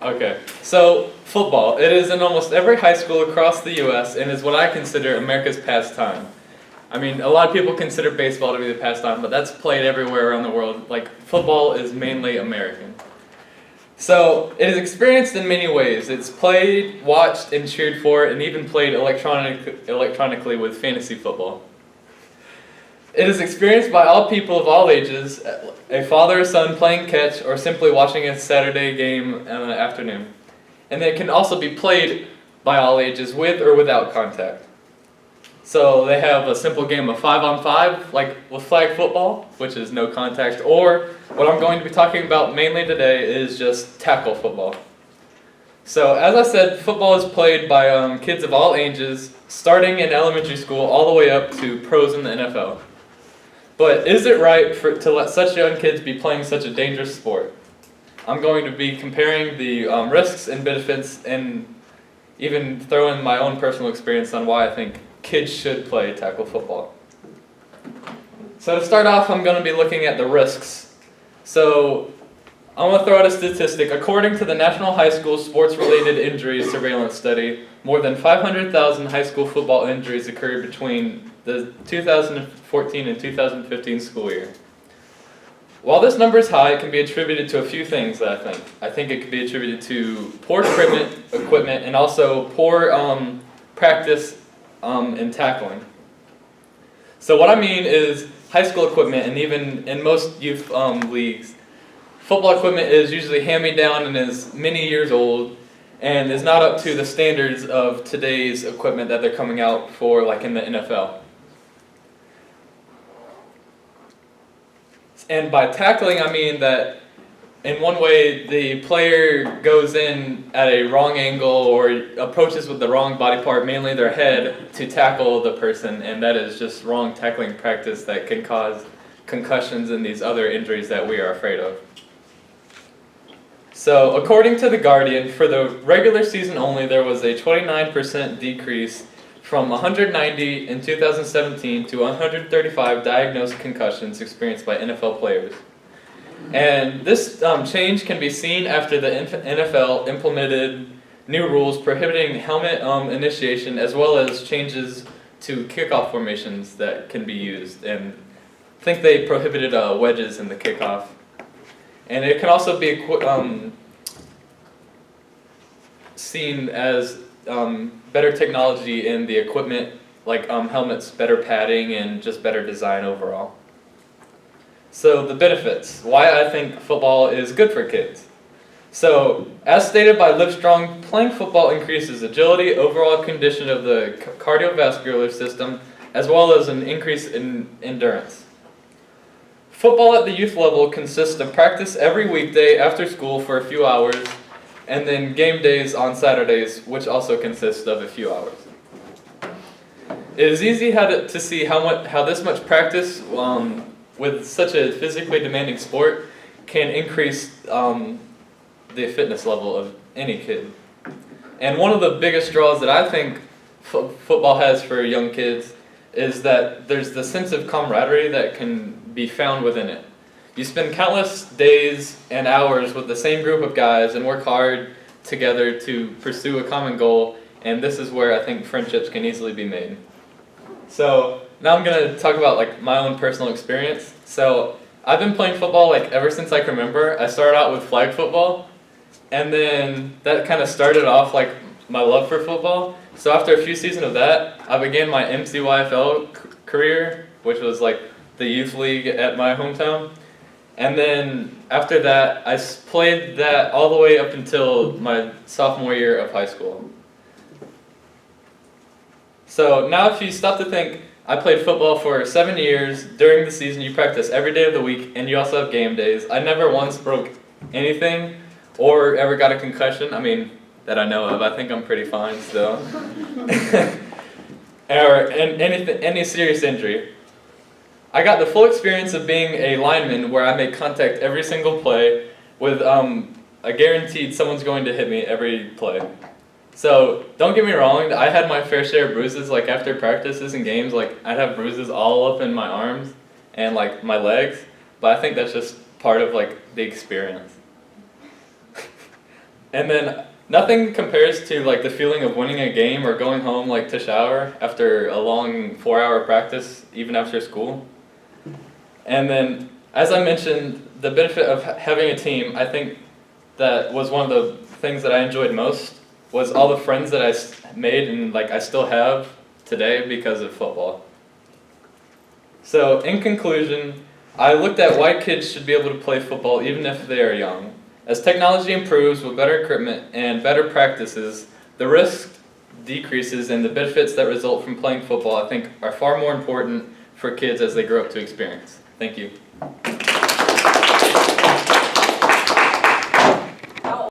Okay, so football. It is in almost every high school across the U.S. and is what I consider America's pastime. I mean, a lot of people consider baseball to be the pastime, but that's played everywhere around the world. Like, football is mainly American. So, it is experienced in many ways. It's played, watched, and cheered for, and even played electronically with fantasy football. It is experienced by all people of all ages, a father or son playing catch, or simply watching a Saturday game in the afternoon. And it can also be played by all ages with or without contact. So they have a simple game of 5-on-5, like with flag football, which is no contact, or what I'm going to be talking about mainly today is just tackle football. So as I said, football is played by kids of all ages, starting in elementary school all the way up to pros in the NFL. But is it right to let such young kids be playing such a dangerous sport? I'm going to be comparing the risks and benefits and even throw in my own personal experience on why I think kids should play tackle football. So to start off, I'm going to be looking at the risks. So I want to throw out a statistic. According to the National High School Sports-Related Injuries Surveillance Study, more than 500,000 high school football injuries occurred between the 2014 and 2015 school year. While this number is high, it can be attributed to a few things that I think. I think it could be attributed to poor equipment and also poor practice in tackling. So what I mean is high school equipment, and even in most youth leagues, football equipment is usually hand-me-down and is many years old and is not up to the standards of today's equipment that they're coming out for, like in the NFL. And by tackling, I mean that in one way the player goes in at a wrong angle or approaches with the wrong body part, mainly their head, to tackle the person, and that is just wrong tackling practice that can cause concussions and these other injuries that we are afraid of. So, according to The Guardian, for the regular season only, there was a 29% decrease from 190 in 2017 to 135 diagnosed concussions experienced by NFL players. And this change can be seen after the NFL implemented new rules prohibiting helmet initiation, as well as changes to kickoff formations that can be used. And I think they prohibited wedges in the kickoff. And it can also be seen as better technology in the equipment, like helmets, better padding, and just better design overall. So the benefits, why I think football is good for kids. So, as stated by Livestrong, playing football increases agility, overall condition of the cardiovascular system, as well as an increase in endurance. Football at the youth level consists of practice every weekday after school for a few hours, and then game days on Saturdays, which also consist of a few hours. It is easy to see how this much practice with such a physically demanding sport can increase the fitness level of any kid. And one of the biggest draws that I think football has for young kids is that there's the sense of camaraderie that can be found within it. You spend countless days and hours with the same group of guys and work hard together to pursue a common goal, and this is where I think friendships can easily be made. So now I'm going to talk about like my own personal experience. So I've been playing football like ever since I can remember. I started out with flag football, and then that kind of started off like my love for football. So after a few seasons of that, I began my MCYFL career, which was like the youth league at my hometown. And then after that, I played that all the way up until my sophomore year of high school. So now if you stop to think, I played football for 7 years. During the season, you practice every day of the week, and you also have game days. I never once broke anything or ever got a concussion. I mean, that I know of. I think I'm pretty fine still. Or any serious injury. I got the full experience of being a lineman where I make contact every single play with a guaranteed someone's going to hit me every play. So don't get me wrong, I had my fair share of bruises. Like after practices and games, like I'd have bruises all up in my arms and like my legs, but I think that's just part of like the experience. And then nothing compares to like the feeling of winning a game or going home like to shower after a long 4-hour practice, even after school. And then, as I mentioned, the benefit of having a team, I think that was one of the things that I enjoyed most, was all the friends that I made and like I still have today because of football. So in conclusion, I looked at why kids should be able to play football even if they are young. As technology improves with better equipment and better practices, the risk decreases and the benefits that result from playing football I think are far more important for kids as they grow up to experience. Thank you.